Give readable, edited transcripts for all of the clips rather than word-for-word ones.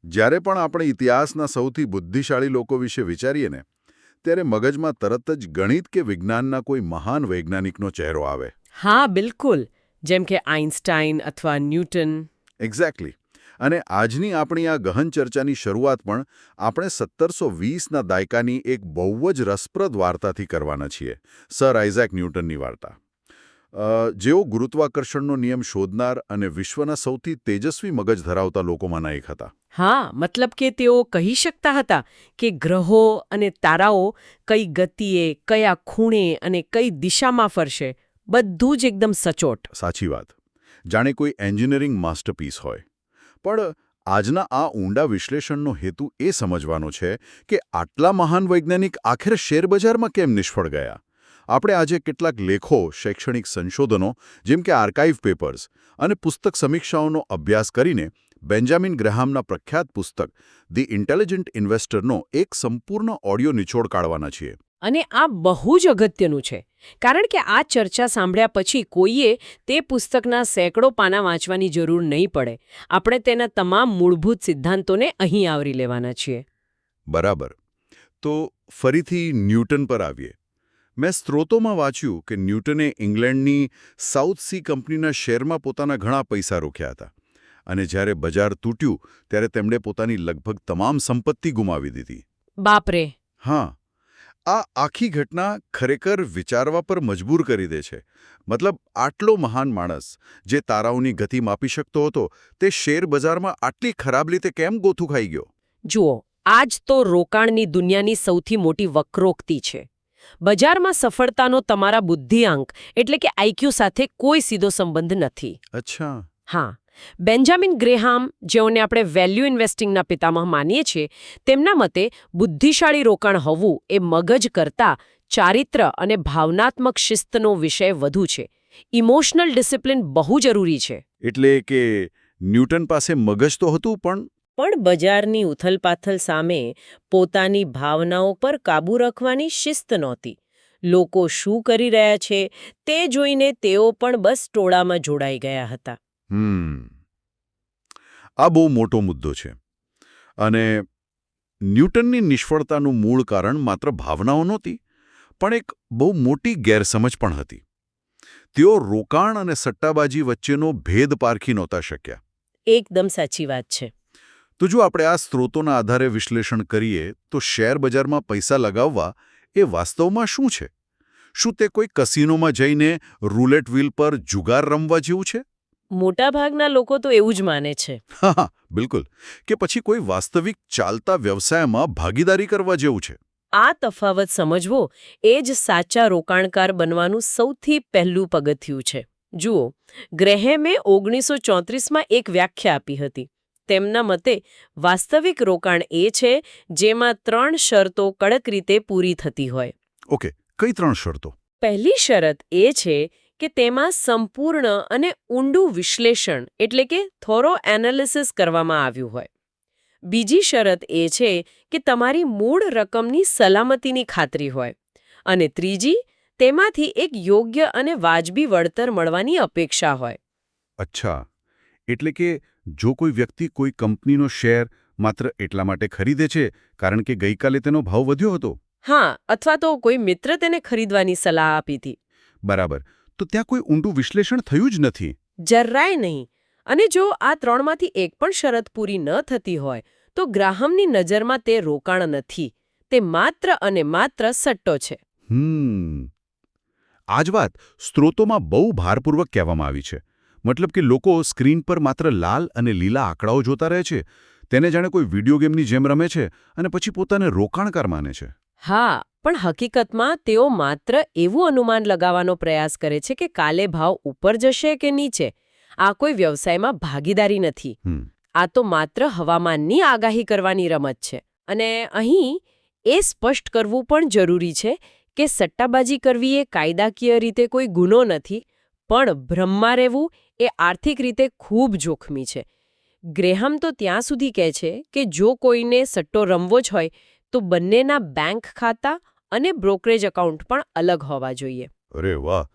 જ્યારે પણ આપણે ઇતિહાસના સૌથી બુદ્ધિશાળી લોકો વિશે વિચારીએ ને ત્યારે મગજમાં તરત જ ગણિત કે વિજ્ઞાનના કોઈ મહાન વૈજ્ઞાનિકનો ચહેરો આવે. હા બિલકુલ. જેમ કે આઇન્સ્ટાઈન અથવા ન્યૂટન. એક્ઝેક્ટલી. અને આજની આપણી આ ગહન ચર્ચાની શરૂઆત પણ આપણે 1720ના દાયકાની એક બહુ જ રસપ્રદ વાર્તાથી કરવાના છીએ, સર આઇઝેક ન્યૂટનની વાર્તા. જેઓ ગુરુત્વાકર્ષણનો નિયમ શોધનાર અને વિશ્વના સૌથી તેજસ્વી મગજ ધરાવતા લોકોમાંના એક હતા. હા, મતલબ કે તેઓ કહી શકતા હતા કે ગ્રહો અને તારાઓ કઈ ગતિએ, કયા ખૂણે અને કઈ દિશામાં ફરશે, બધું જ એકદમ સચોટ. સાચી વાત. જાણે કોઈ એન્જિનિયરિંગ માસ્ટરપીસ હોય. પણ આજના આ ઊંડા વિશ્લેષણનો હેતુ એ સમજવાનો છે કે આટલા મહાન વૈજ્ઞાનિક આખરે શેરબજારમાં કેમ નિષ્ફળ ગયા. આપણે આજે કેટલાક લેખો, શૈક્ષણિક સંશોધનો જેમ કે આર્કાઇવ પેપર્સ અને પુસ્તક સમીક્ષાઓનો અભ્યાસ કરીને બેન્જામિન ગ્રેહામના પ્રખ્યાત પુસ્તક ધી ઇન્ટેલિજન્ટ ઇન્વેસ્ટરનો એક સંપૂર્ણ ઓડિયો નિચોડ કાઢવાના છીએ. અને આ બહુ જ અગત્યનું છે, કારણ કે આ ચર્ચા સાંભળ્યા પછી કોઈએ તે પુસ્તકના સેંકડો પાના વાંચવાની જરૂર નહીં પડે. આપણે તેના તમામ મૂળભૂત સિદ્ધાંતોને અહીં આવરી લેવાના છીએ. બરાબર. તો ફરીથી ન્યૂટન પર આવીએ. મેં સ્ત્રોતોમાં વાંચ્યું કે ન્યૂટને ઇંગ્લેન્ડની સાઉથ સી કંપનીના શેરમાં પોતાના ઘણા પૈસા રોક્યા હતા અને જ્યારે બજાર તૂટ્યું ત્યારે તેમણે પોતાની લગભગ તમામ સંપત્તિ ગુમાવી દીધી. બાપરે. હા, આ આખી ઘટના ખરેખર વિચારવા પર મજબૂર કરી દે છે. મતલબ આટલો મહાન માણસ જે તારાઓની ગતિ માપી શકતો હતો તે શેરબજારમાં આટલી ખરાબ રીતે કેમ ગોથું ખાઈ ગયો? જુઓ, આજ તો રોકાણની દુનિયાની સૌથી મોટી વક્રોક્તિ છે. બજારમાં સફળતાનો તમારા બુદ્ધિઆંક એટલે કે આઈક્યુ સાથે કોઈ સીધો સંબંધ નથી. અચ્છા. હા, બેન્જામિન ગ્રેહામ, જેઓને આપણે વેલ્યુ ઇન્વેસ્ટિંગના પિતામહ માનીએ છીએ, તેમના મતે બુદ્ધિશાળી રોકાણ હોવું એ મગજ કરતાં ચારિત્ર અને ભાવનાત્મક શિસ્તનો વિષય વધુ છે. ઇમોશનલ ડિસિપ્લિન બહુ જરૂરી છે. એટલે કે ન્યૂટન પાસે મગજ તો હતું પણ બજારની ઉથલપાથલ સામે પોતાની ભાવનાઓ પર કાબૂ રાખવાની શિસ્ત નહોતી. લોકો શું કરી રહ્યા છે તે જોઈને તેઓ પણ બસ ટોળામાં જોડાઈ ગયા હતા. આ બહુ મોટો મુદ્દો છે. અને ન્યૂટનની નિષ્ફળતાનું મૂળ કારણ માત્ર ભાવનાઓ નહોતી, પણ એક બહુ મોટી ગેરસમજ પણ હતી. તેઓ રોકાણ અને સટ્ટાબાજી વચ્ચેનો ભેદ પારખી નહોતા શક્યા. એકદમ સાચી વાત છે. તો જો આપણે આ સ્ત્રોતોના આધારે વિશ્લેષણ કરીએ તો શેરબજારમાં પૈસા લગાવવા એ વાસ્તવમાં શું છે? શું તે કોઈ કસિનોમાં જઈને રૂલેટ વ્હીલ પર જુગાર રમવા જેવું છે? મોટાભાગના લોકો તો એવું જ માને છે. હા, બિલકુલ. કે પછી કોઈ વાસ્તવિક ચાલતા વ્યવસાયમાં ભાગીદારી કરવા જેવું છે? આ તફાવત સમજવો એ જ સાચા રોકાણકાર બનવાનું સૌથી પહેલું પગથિયું છે. જુઓ, ગ્રેહેમે 1934માં એક વ્યાખ્યા આપી હતી. તેમના મતે વાસ્તવિક રોકાણ એ છે જેમાં 3 શરતો કડક રીતે પૂરી થતી હોય. ઓકે, કઈ 3 શરતો? પહેલી શરત એ છે કે તેમાં સંપૂર્ણ અને ઊંડું વિશ્લેષણ એટલે કે થોરો એનાલિસિસ કરવામાં આવ્યું હોય. બીજી શરત એ છે કે તમારી મૂળ રકમની સલામતીની ખાતરી હોય. અને ત્રીજી, તેમાંથી એક યોગ્ય અને વાજબી વળતર મળવાની અપેક્ષા હોય. અચ્છા, એટલે કે જો કોઈ વ્યક્તિ કોઈ કંપનીનો શેર માત્ર એટલા માટે ખરીદે છે કારણ કે ગઈકાલે તેનો ભાવ વધ્યો હતો. હા, અથવા તો કોઈ મિત્ર તેને ખરીદવાની સલાહ આપી હતી. બરાબર. તો ત્યાં કોઈ ઊંડું વિશ્લેષણ થયું જ નથી. જરાય નહીં. અને જો આ 3માંથી એક પણ શરત પૂરી ન થતી હોય તો ગ્રાહમની નજરમાં તે રોકાણ નથી. તે માત્ર અને માત્ર સટ્ટો છે. આ જ વાત સ્ત્રોતોમાં બહુ ભારપૂર્વક કહેવામાં આવી છે. મતલબ કે લોકો સ્ક્રીન પર માત્ર લાલ અને લીલા આંકડાઓ જોતા રહે છે, તેને જાણે કોઈ વિડીયો ગેમની જેમ રમે છે અને પછી પોતાને રોકાણકાર માને છે. હા, પણ હકીકતમાં તેઓ માત્ર એવું અનુમાન લગાવવાનો પ્રયાસ કરે છે કે કાલે ભાવ ઉપર જશે કે નીચે. આ કોઈ વ્યવસાયમાં ભાગીદારી નથી. આ તો માત્ર હવામાનની આગાહી કરવાની રમત છે. અને અહીં એ સ્પષ્ટ કરવું પણ જરૂરી છે કે સટ્ટાબાજી કરવી એ કાયદાકીય રીતે કોઈ ગુનો નથી, પણ ભ્રમમાં રહેવું એ આર્થિક રીતે ખૂબ જોખમી છે. ગ્રેહામ તો ત્યાં સુધી કહે છે કે જો કોઈને સટ્ટો રમવો જ હોય તો બંનેના બેંક ખાતા અને બ્રોકરેજ એકાઉન્ટ પણ અલગ હોવા જોઈએ. અરે વાહ,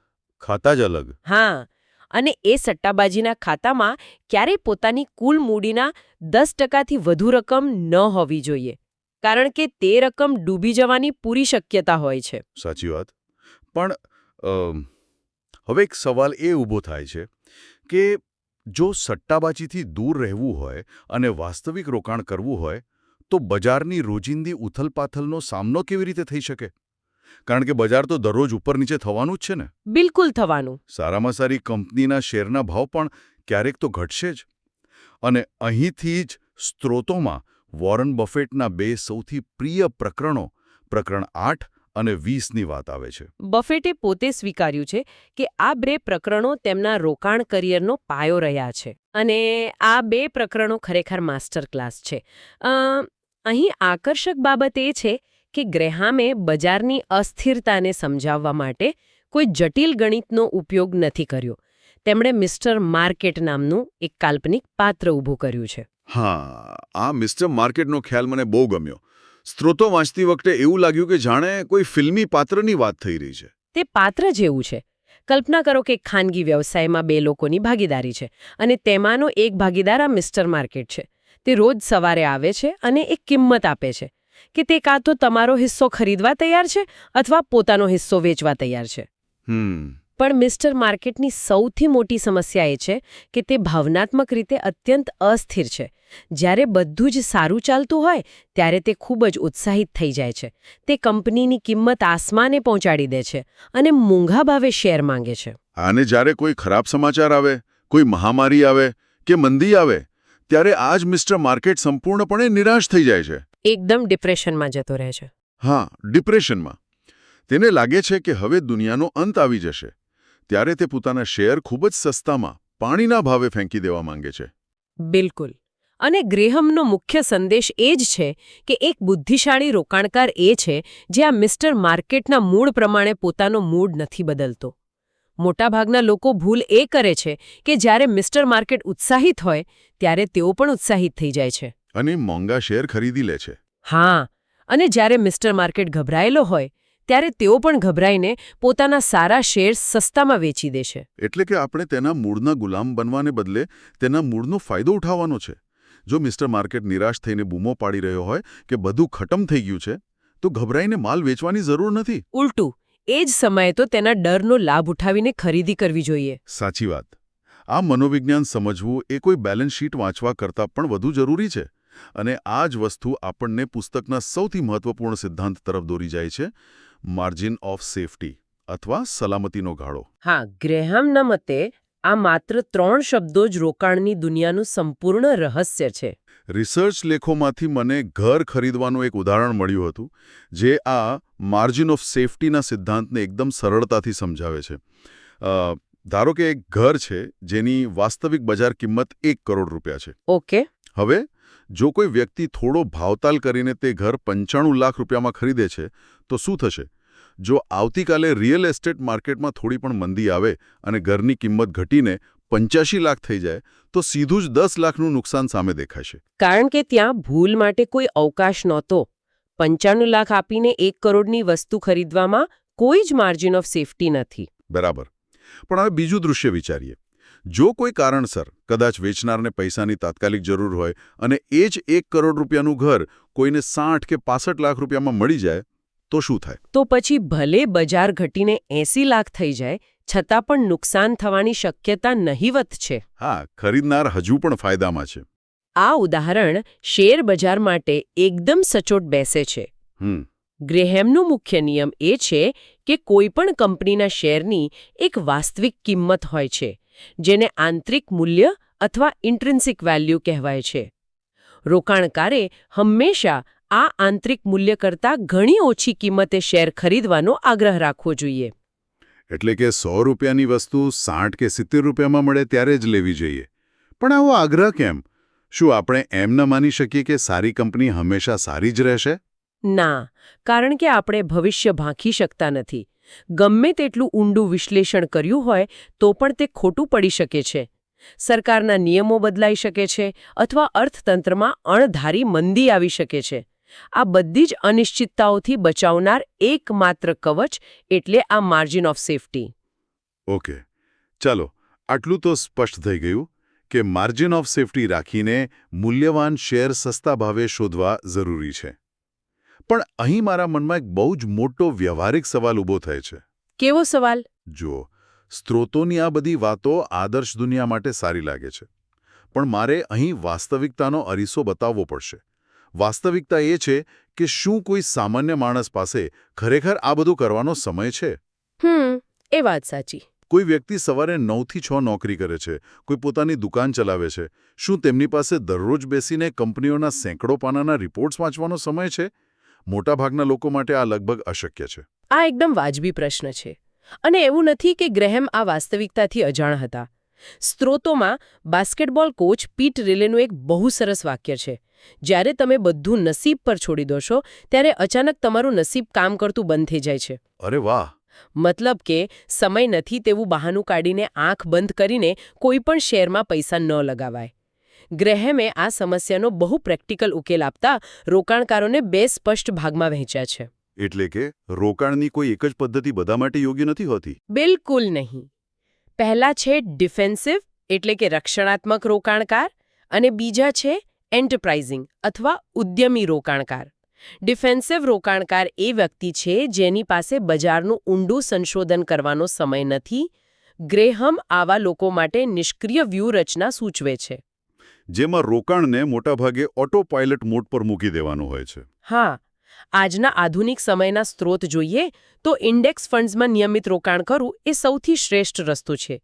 ખાતા જ અલગ. હા, અને એ સટ્ટાબાજીના ખાતામાં ક્યારેય પોતાની કુલ મૂડીના 10%થી વધુ રકમ ન હોવી જોઈએ, કારણ કે તે રકમ ડૂબી જવાની પૂરી શક્યતા હોય છે. સાચી વાત. પણ હવે એક સવાલ એ ઊભો થાય છે કે જો સટ્ટાબાજીથી દૂર રહેવું હોય અને વાસ્તવિક રોકાણ કરવું હોય તો બજારની રોજિંદી ઉથલપાથલનો સામનો કેવી રીતે થઈ શકે? કારણ કે બજાર તો દરરોજ ઉપર નીચે થવાનું જ છે ને. બિલકુલ થવાનું. સારામાં સારી કંપનીના શેરના ભાવ પણ ક્યારેક તો ઘટશે જ. અને અહીંથી જ સ્ત્રોતોમાં વોરન બફેટના બે સૌથી પ્રિય પ્રકરણો, પ્રકરણ 8 અને 20ની વાત આવે છે. બફેટે પોતે સ્વીકાર્યું છે કે આ બે પ્રકરણો તેમના રોકાણ કરિયરનો પાયો રહ્યા છે. અને આ બે પ્રકરણો ખરેખર માસ્ટર ક્લાસ છે. અહીં આકર્ષક બાબત એ છે કે ગ્રેહામે બજારની અસ્થિરતાને સમજાવવા માટે કોઈ જટિલ ગણિતનો ઉપયોગ નથી કર્યો. તેમણે મિસ્ટર માર્કેટ નામનું એક કાલ્પનિક પાત્ર ઊભું કર્યું છે. હા, આ મિસ્ટર માર્કેટનો ખ્યાલ મને બહુ ગમ્યો. સ્ત્રોતો વાંચતી વખતે એવું લાગ્યું કે જાણે કોઈ ફિલ્મી પાત્રની વાત થઈ રહી છે. તે પાત્ર જેવું છે. કલ્પના કરો કે ખાનગી વ્યવસાયમાં બે લોકોની ભાગીદારી છે અને તેમાંનો એક ભાગીદાર આ મિસ્ટર માર્કેટ છે. તે રોજ સવારે આવે છે અને એક કિંમત આપે છે કે તે કાં તો તમારો હિસ્સો ખરીદવા તૈયાર છે અથવા પોતાનો હિસ્સો વેચવા તૈયાર છે. પણ મિસ્ટર માર્કેટની સૌથી મોટી સમસ્યા એ છે કે તે ભાવનાત્મક રીતે અત્યંત અસ્થિર છે. જ્યારે બધું જ સારું ચાલતું હોય ત્યારે તે ખૂબ જ ઉત્સાહિત થઈ જાય છે. તે કંપનીની કિંમત આસમાને પહોંચાડી દે છે અને મોંઘા ભાવે શેર માંગે છે. અને જ્યારે કોઈ ખરાબ સમાચાર આવે, કોઈ મહામારી આવે કે મંદી આવે, ત્યારે આ જ મિસ્ટર માર્કેટ સંપૂર્ણપણે નિરાશ થઈ જાય છે. એકદમ ડિપ્રેશનમાં જતો રહે છે. હા, ડિપ્રેશનમાં. તેને લાગે છે કે હવે દુનિયાનો અંત આવી જશે. ત્યારે તે પોતાના શેર ખૂબ જ સસ્તામાં, પાણીના ભાવે ફેંકી દેવા માંગે છે. બિલકુલ. અને ગ્રેહમનો મુખ્ય સંદેશ એ જ છે કે એક બુદ્ધિશાળી રોકાણકાર એ છે જે આ મિસ્ટર માર્કેટના મૂળ પ્રમાણે પોતાનો મૂડ નથી બદલતો. મોટાભાગના લોકો ભૂલ એ કરે છે કે જ્યારે મિસ્ટર માર્કેટ ઉત્સાહિત હોય ત્યારે તેઓ પણ ઉત્સાહિત થઈ જાય છે. અને મોંઘા શેર ખરીદી લે છે. હા, અને જ્યારે મિસ્ટર માર્કેટ ગભરાયેલો હોય ત્યારે તેઓ પણ ગભરાઈને પોતાના સારા શેર સસ્તામાં વેચી દે છે. એટલે કે આપણે તેના મૂળના ગુલામ બનવાને બદલે તેના મૂળનો ફાયદો ઉઠાવવાનો છે. જો મિસ્ટર માર્કેટ નિરાશ થઈને બૂમો પાડી રહ્યો હોય કે બધું ખતમ થઈ ગયું છે, તો ગભરાઈને માલ વેચવાની જરૂર નથી. ઉલટું, એ જ સમયે તો તેના ડરનો લાભ ઉઠાવીને ખરીદી કરવી જોઈએ. સાચી વાત. આ મનોવિજ્ઞાન સમજવું એ કોઈ બેલેન્સ શીટ વાંચવા કરતાં પણ વધુ જરૂરી છે. અને આ જ વસ્તુ આપણને પુસ્તકના સૌથી મહત્વપૂર્ણ સિદ્ધાંત તરફ દોરી જાય છે, માર્જિન ઓફ સેફટી અથવા સલામતીનો ગાળો. હા, ગ્રેહામના મતે આ માત્ર 3 શબ્દો જ રોકાણની દુનિયાનું સંપૂર્ણ રહસ્ય છે. રિસર્ચ લેખોમાંથી મને ઘર ખરીદવાનું એક ઉદાહરણ મળ્યું હતું જે આ માર્જિન ઓફ સેફટીના સિદ્ધાંતને એકદમ સરળતાથી સમજાવે છે. ધારો કે એક ઘર છે જેની વાસ્તવિક બજાર કિંમત 1 કરોડ રૂપિયા છે. ઓકે. હવે જો કોઈ વ્યક્તિ થોડો ભાવતાલ કરીને તે ઘર 95 લાખ રૂપિયામાં ખરીદે છે તો શું થશે? જો આવતીકાલે રિયલ એસ્ટેટ માર્કેટમાં થોડી પણ મંદી આવે અને ઘરની કિંમત ઘટીને 85 લાખ થઈ જાય તો સીધું જ 10 લાખનું નુકસાન સામે દેખાશે. કારણ કે ત્યાં ભૂલ માટે કોઈ અવકાશ નહોતો. 95 લાખ આપીને 1 કરોડની વસ્તુ ખરીદવામાં કોઈ જ માર્જિન ઓફ સેફટી નથી. બરાબર. પણ હવે બીજું દૃશ્ય વિચારીએ. જો કોઈ કારણસર કદાચ વેચનારને પૈસાની તાત્કાલિક જરૂર હોય અને એ જ 1 કરોડ રૂપિયાનું ઘર કોઈને 60 કે 65 લાખ રૂપિયામાં મળી જાય તો શું થાય? તો પછી ભલે બજાર ઘટીને 80 લાખ થઈ જાય છતાં પણ નુકસાન થવાની શક્યતા નહિવત છે. હા, ખરીદનાર હજુ પણ ફાયદામાં છે. આ ઉદાહરણ શેર બજાર માટે એકદમ સચોટ બેસે છે. ગ્રેહેમનો મુખ્ય નિયમ એ છે કે કોઈ પણ કંપનીના શેરની એક વાસ્તવિક કિંમત હોય છે જેને આંતરિક મૂલ્ય અથવા ઇન્ટ્રિન્સિક વેલ્યુ કહેવાય છે. રોકાણકારે હંમેશા આ આંતરિક મૂલ્ય કરતાં ઘણી ઓછી કિંમતે શેર ખરીદવાનો આગ્રહ રાખવો જોઈએ. એટલે કે 100 રૂપિયાની વસ્તુ 60 કે 70 રૂપિયામાં મળે ત્યારે જ લેવી જોઈએ. પણ આવો આગ્રહ કેમ? શું આપણે એમ ન માની શકીએ કે સારી કંપની હંમેશા સારી જ રહેશે? ના, કારણ કે આપણે ભવિષ્ય ભાંખી શકતા નથી. ગમે તેટલું ઊંડું વિશ્લેષણ કર્યું હોય તો પણ તે ખોટું પડી શકે છે. સરકારના નિયમો બદલાઈ શકે છે અથવા અર્થતંત્રમાં અણધારી મંદી આવી શકે છે. આ બધી જ અનિશ્ચિતતાઓથી બચાવનાર એકમાત્ર કવચ એટલે આ માર્જિન ઓફ સેફટી. ઓકે, ચાલો આટલું તો સ્પષ્ટ થઈ ગયું કે માર્જિન ઓફ સેફ્ટી રાખીને મૂલ્યવાન શેર સસ્તા ભાવે શોધવા જરૂરી છે. પણ અહીં મારા મનમાં એક બહુ જ મોટો વ્યવહારિક સવાલ ઊભો થાય છે. કેવો સવાલ? જુઓ, સ્ત્રોતોની આ બધી વાતો આદર્શ દુનિયા માટે સારી લાગે છે. પણ મારે અહીં વાસ્તવિકતાનો અરીસો બતાવવો પડશે. વાસ્તવિકતા એ છે કે શું કોઈ સામાન્ય માણસ પાસે ખરેખર આ બધું કરવાનો સમય છે? એ વાત સાચી. કોઈ વ્યક્તિ સવારે 9 થી 6 નોકરી કરે છે, કોઈ પોતાની દુકાન ચલાવે છે. શું તેમની પાસે દરરોજ બેસીને કંપનીઓના સેંકડો પાનાના રિપોર્ટ્સ વાંચવાનો સમય છે? મોટાભાગના લોકો માટે આ લગભગ અશક્ય છે. આ એકદમ વાજબી પ્રશ્ન છે. અને એવું નથી કે ગ્રેહેમ આ વાસ્તવિકતાથી અજાણ હતા. સ્ત્રોતોમાં બાસ્કેટબોલ કોચ પીટ રિલેનું એક બહુ સરસ વાક્ય છે. જ્યારે તમે બધું નસીબ પર છોડી દો છો, ત્યારે અચાનક તમારું નસીબ કામ કરતું બંધ થઈ જાય છે. અરે વાહ! મતલબ કે સમય નથી તેવું બહાનું કાઢીને આંખ બંધ કરીને કોઈ પણ શેરમાં પૈસા ન લગાવાય. ગ્રેહેમે આ સમસ્યાનો બહુ પ્રેક્ટિકલ ઉકેલ આપતા રોકાણકારોને 2 સ્પષ્ટ ભાગમાં વહેંચ્યા છે. એટલે કે રોકાણની કોઈ એક જ પદ્ધતિ બધા માટે યોગ્ય નથી હોતી? બિલકુલ નહીં. પહેલા છે ડિફેન્સિવ એટલે કે રક્ષણાત્મક રોકાણકાર અને બીજા છે એન્ટરપ્રાઇઝિંગ અથવા ઉદ્યમી રોકાણકાર. ડિફેન્સિવ રોકાણકાર એ વ્યક્તિ છે જેની પાસે બજારનું ઊંડું સંશોધન કરવાનો સમય નથી. ગ્રેહમ આવા લોકો માટે નિષ્ક્રિય વ્યૂહરચના સૂચવે છે. જેમાં રોકાણને મોટાભાગે ઓટો પાયલટ મોડ પર મૂકી દેવાનું હોય છે. હા, આજના આધુનિક સમયના સ્ત્રોત જોઈએ તો ઇન્ડેક્સ ફંડ્સમાં નિયમિત રોકાણ કરવું એ સૌથી શ્રેષ્ઠ રસ્તો છે.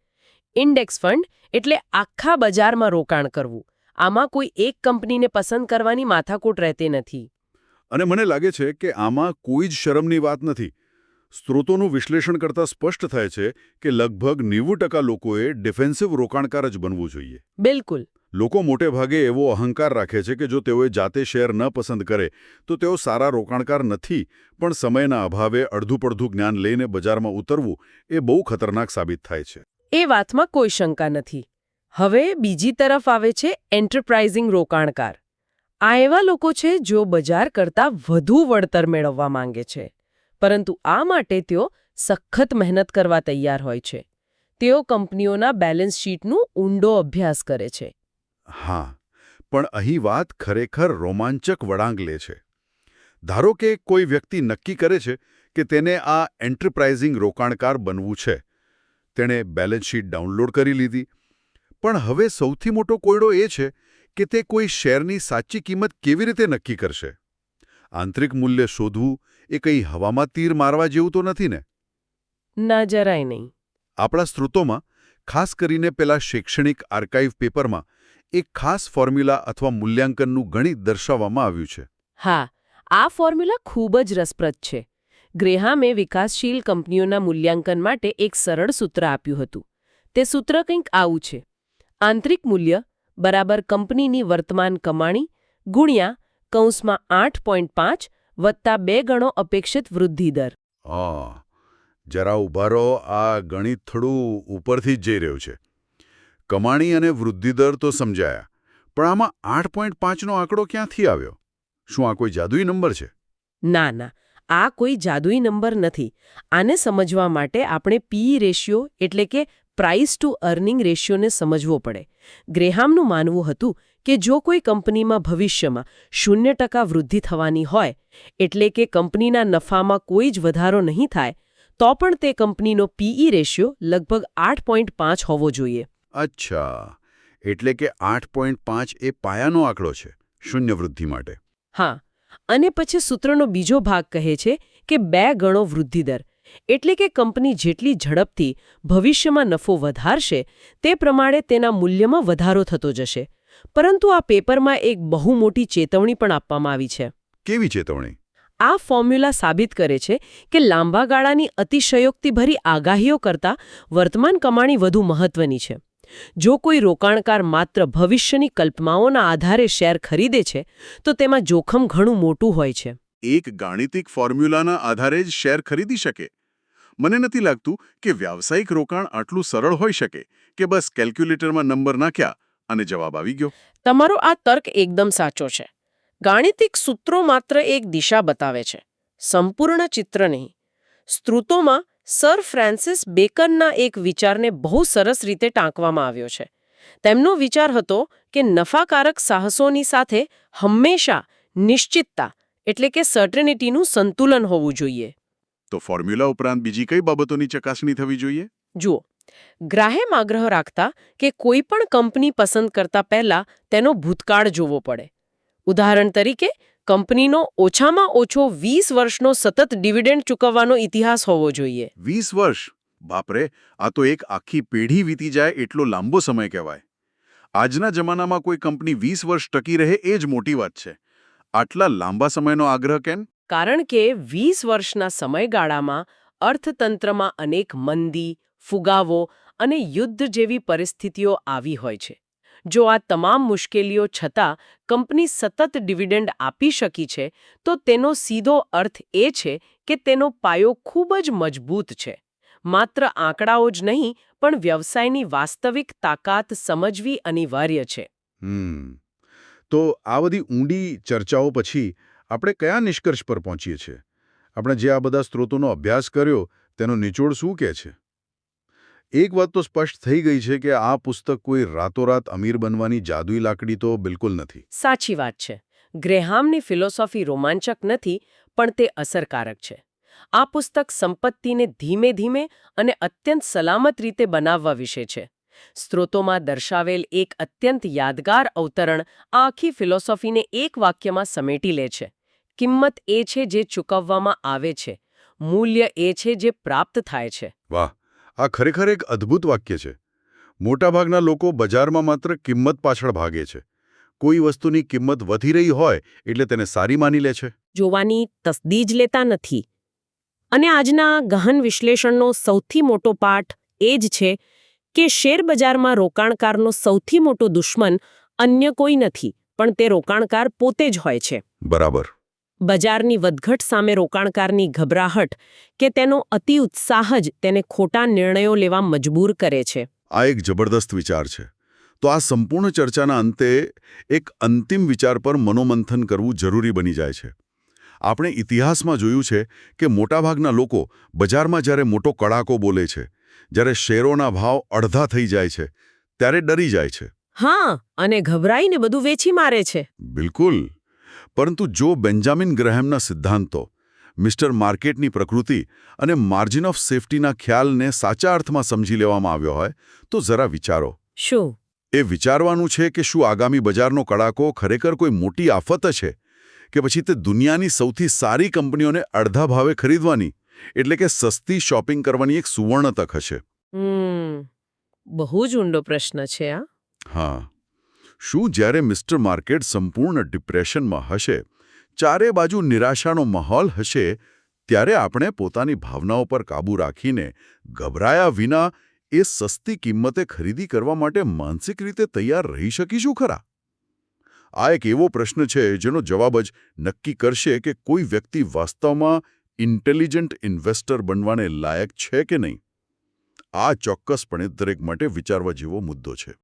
ઇન્ડેક્સ ફંડ એટલે આખા બજારમાં રોકાણ કરવું. આમાં કોઈ એક કંપનીને પસંદ કરવાની માથાકૂટ રહેતી નથી. અને મને લાગે છે કે આમાં કોઈ જ શરમની વાત નથી. સ્ત્રોતોનું વિશ્લેષણ કરતાં સ્પષ્ટ થાય છે કે લગભગ 90% લોકોએ ડિફેન્સિવ રોકાણકાર જ બનવું જોઈએ. બિલકુલ. લોકો મોટે ભાગે એવો અહંકાર રાખે છે કે જો તેઓએ જાતે શેર ન પસંદ કરે તો તેઓ સારા રોકાણકાર નથી, પણ સમયના અભાવે અડધું-પડધું જ્ઞાન લઈને બજારમાં ઉતરવું એ બહુ ખતરનાક સાબિત થાય છે. એ વાતમાં કોઈ શંકા નથી. હવે બીજી તરફ આવે છે એન્ટરપ્રાઇઝિંગ રોકાણકાર. આ એવા લોકો છે જેઓ બજાર કરતાં વધુ વળતર મેળવવા માંગે છે. પરંતુ આ માટે તેઓ સખત મહેનત કરવા તૈયાર હોય છે. તેઓ કંપનીઓના બેલેન્સ શીટનું ઊંડો અભ્યાસ કરે છે. હા, પણ અહીં વાત ખરેખર રોમાંચક વળાંક લે છે. ધારો કે કોઈ વ્યક્તિ નક્કી કરે છે કે તેને આ એન્ટરપ્રાઇઝિંગ રોકાણકાર બનવું છે. તેણે બેલેન્સ શીટ ડાઉનલોડ કરી લીધી. પણ હવે સૌથી મોટો કોયડો એ છે કે તે કોઈ શેરની સાચી કિંમત કેવી રીતે નક્કી કરશે? આંતરિક મૂલ્ય શોધવું એ કંઈ હવામાં તીર મારવા જેવું તો નથી ને? ના, જરાય નહીં. આપણા સ્ત્રોતોમાં, ખાસ કરીને પેલા શૈક્ષણિક આર્કાઇવ પેપરમાં, એક ખાસ ફોર્મ્યુલા અથવા મૂલ્યાંકનનું ગણિત દર્શાવવામાં આવ્યું છે. હા, આ ફોર્મ્યુલા ખૂબ જ રસપ્રદ છે. ગ્રેહામે વિકાસશીલ કંપનીઓના મૂલ્યાંકન માટે એક સરળ સૂત્ર આપ્યું હતું. તે સૂત્ર કંઈક આવું છે: આંતરિક મૂલ્ય બરાબર કંપનીની વર્તમાન કમાણી ગુણ્યા કૌંસમાં 8.5 વત્તા 2 ગણો અપેક્ષિત વૃદ્ધિ દર. જરા ઉભા રહો, આ ગણિત થોડું ઉપરથી જ જઈ રહ્યું છે. કમાણી અને વૃદ્ધિદર તો સમજાયા, પણ આમાં 8.5નો આંકડો ક્યાંથી આવ્યો? શું આ કોઈ જાદુઈ નંબર છે? ના ના, આ કોઈ જાદુઈ નંબર નથી. આને સમજવા માટે આપણે પી રેશિયો એટલે કે પ્રાઇસ ટુ અર્નિંગ રેશિયોને સમજવો પડે. ગ્રેહામનું માનવું હતું કે જો કોઈ કંપનીમાં ભવિષ્યમાં 0% વૃદ્ધિ થવાની હોય, એટલે કે કંપનીના નફામાં કોઈ જ વધારો નહીં થાય, તો પણ તે કંપનીનો પીઈ રેશિયો લગભગ 8.5 હોવો જોઈએ. અચ્છા, એટલે કે 8.5 એ પાયાનો આંકડો છે શૂન્ય વૃદ્ધિ માટે. હા, અને પછી સૂત્રનો બીજો ભાગ કહે છે કે 2 ગણો વૃદ્ધિદર, એટલે કે કંપની જેટલી ઝડપથી ભવિષ્યમાં નફો વધારશે તે પ્રમાણે તેના મૂલ્યમાં વધારો થતો જશે. પરંતુ આ પેપરમાં એક બહુ મોટી ચેતવણી પણ આપવામાં આવી છે. કેવી ચેતવણી? આ ફોર્મ્યુલા સાબિત કરે છે કે લાંબા ગાળાની અતિશયોક્તિભરી આગાહીઓ કરતાં વર્તમાન કમાણી વધુ મહત્વની છે. જો કોઈ રોકાણકાર માત્ર ભવિષ્યની કલ્પનાઓના આધારે શેર ખરીદે છે તો તેમાં જોખમ ઘણું મોટું હોય છે. એક ગાણિતિક ફોર્મ્યુલાના આધારે જ શેર ખરીદી શકે? મને નથી લાગતું કે વ્યાવસાયિક રોકાણ આટલું સરળ હોઈ શકે કે બસ કેલ્ક્યુલેટરમાં નંબર નાખ્યા અને જવાબ આવી ગયો. તમારો આ તર્ક એકદમ સાચો છે. ગાણિતિક સૂત્રો માત્ર એક દિશા બતાવે છે, સંપૂર્ણ ચિત્ર નહીં. સ્ત્રોતોમાં સર ફ્રાન્સિસ બેકનના એક વિચારને બહુ સરસ રીતે ટાંકવામાં આવ્યો છે. તેમનો વિચાર હતો કે નફાકારક સાહસોની સાથે હંમેશા નિશ્ચિતતા એટલે કે સર્ટેનિટીનું સંતુલન હોવું જોઈએ. તો ફોર્મ્યુલા ઉપરાંત બીજી કઈ બાબતોની ચકાસણી થવી જોઈએ? જુઓ, ગ્રાહેમ આગ્રહ રાખતા કે કોઈ પણ કંપની પસંદ કરતા પહેલા તેનો ભૂતકાળ જોવો પડે. ઉદાહરણ તરીકે, કંપનીનો ઓછામાં ઓછો 20 વર્ષનો સતત ડિવિડન્ડ ચૂકવવાનો ઇતિહાસ હોવો જોઈએ. 20 વર્ષ? બાપરે, આ તો એક આખી પેઢી વીતી જાય એટલો લાંબો સમય કહેવાય. આજના જમાનામાં કોઈ કંપની 20 વર્ષ ટકી રહે એ જ મોટી વાત છે. આટલા લાંબા સમયનો આગ્રહ કેમ? કારણ કે 20 વર્ષના સમયગાળામાં અર્થતંત્રમાં અનેક મંદી, ફુગાવો અને યુદ્ધ જેવી પરિસ્થિતિઓ આવી હોય છે. જો આ તમામ મુશ્કેલીઓ છતાં કંપની સતત ડિવિડન્ડ આપી શકી છે, તો તેનો સીધો અર્થ એ છે કે તેનો પાયો ખૂબ જ મજબૂત છે. માત્ર આંકડાઓ જ નહીં, પણ વ્યવસાયની વાસ્તવિક તાકાત સમજવી અનિવાર્ય છે. તો આ બધી ઊંડી ચર્ચાઓ પછી આપણે કયા નિષ્કર્ષ પર પહોંચીએ છીએ? આપણે જે આ બધા સ્ત્રોતોનો અભ્યાસ કર્યો તેનો નિચોડ શું કહે છે? એક વાત તો સ્પષ્ટ થઈ ગઈ છે કે આ પુસ્તક કોઈ રાતોરાત અમીર બનવાની જાદુઈ લાકડી તો બિલકુલ નથી. સાચી વાત છે. ગ્રેહામની ફિલોસોફી રોમાંચક નથી, પણ તે અસરકારક છે. આ પુસ્તક સંપત્તિને ધીમે ધીમે અને અત્યંત સલામત રીતે બનાવવા વિશે છે. સ્ત્રોતોમાં દર્શાવેલ એક અત્યંત યાદગાર અવતરણ આ આખી ફિલોસોફીને એક વાક્યમાં સમેટી લે છે. કિંમત એ છે જે ચૂકવવામાં આવે છે, મૂલ્ય એ છે જે પ્રાપ્ત થાય છે. વાહ, આ ખરેખર એક અદ્ભુત વાક્ય છે. મોટાભાગના લોકો બજારમાં માત્ર કિંમત પાછળ ભાગે છે. કોઈ વસ્તુની કિંમત વધી રહી હોય એટલે તેને સારી માની લે છે. જોવાની તસ્દી જ લેતા નથી. અને આજના ગહન વિશ્લેષણનો સૌથી મોટો પાઠ એ જ છે કે શેરબજારમાં રોકાણકારનો સૌથી મોટો દુશ્મન અન્ય કોઈ નથી, પણ તે રોકાણકાર પોતે જ હોય છે. બરાબર. બજારની વધઘટ સામે રોકાણકારની ગભરાહટ કે તેનો અતિ ઉત્સાહ જ તેને ખોટા નિર્ણયો લેવા મજબૂર કરે છે. આ એક જબરદસ્ત વિચાર છે. તો આ સંપૂર્ણ ચર્ચાના અંતે એક અંતિમ વિચાર પર મનોમંથન કરવું જરૂરી બની જાય છે. આપણે ઇતિહાસમાં જોયું છે કે મોટાભાગના લોકો બજારમાં જ્યારે મોટો કડાકો બોલે છે, જ્યારે શેરોના ભાવ અડધા થઈ જાય છે, ત્યારે ડરી જાય છે. હા, અને ગભરાઈને બધું વેચી મારે છે. બિલકુલ. પરંતુ જો બેન્જામિન ગ્રેહામના સિદ્ધાંતો, મિસ્ટર માર્કેટની પ્રકૃતિ અને માર્જિન ઓફ સેફ્ટીના ખ્યાલને સાચા અર્થમાં સમજી લેવામાં આવ્યો હોય તો જરા વિચારો. શું? એ વિચારવાનું છે કે શું આગામી બજારનો કડાકો ખરેખર કોઈ મોટી આફત છે કે પછી તે દુનિયાની સૌથી સારી કંપનીઓને અડધા ભાવે ખરીદવાની, એટલે કે સસ્તી શોપિંગ કરવાની એક સુવર્ણ તક હશે? બહુ જ ઊંડો પ્રશ્ન છે આ. હા. શું જ્યારે મિસ્ટર માર્કેટ સંપૂર્ણ ડિપ્રેશનમાં હશે, ચારે બાજુ નિરાશાનો માહોલ હશે, ત્યારે આપણે પોતાની ભાવનાઓ પર કાબૂ રાખીને ગભરાયા વિના એ સસ્તી કિંમતે ખરીદી કરવા માટે માનસિક રીતે તૈયાર રહી શકીશું ખરા? આ એક એવો પ્રશ્ન છે જેનો જવાબ જ નક્કી કરશે કે કોઈ વ્યક્તિ વાસ્તવમાં ઇન્ટેલિજન્ટ ઇન્વેસ્ટર બનવાને લાયક છે કે નહીં. આ ચોક્કસપણે દરેક માટે વિચારવા જેવો મુદ્દો છે.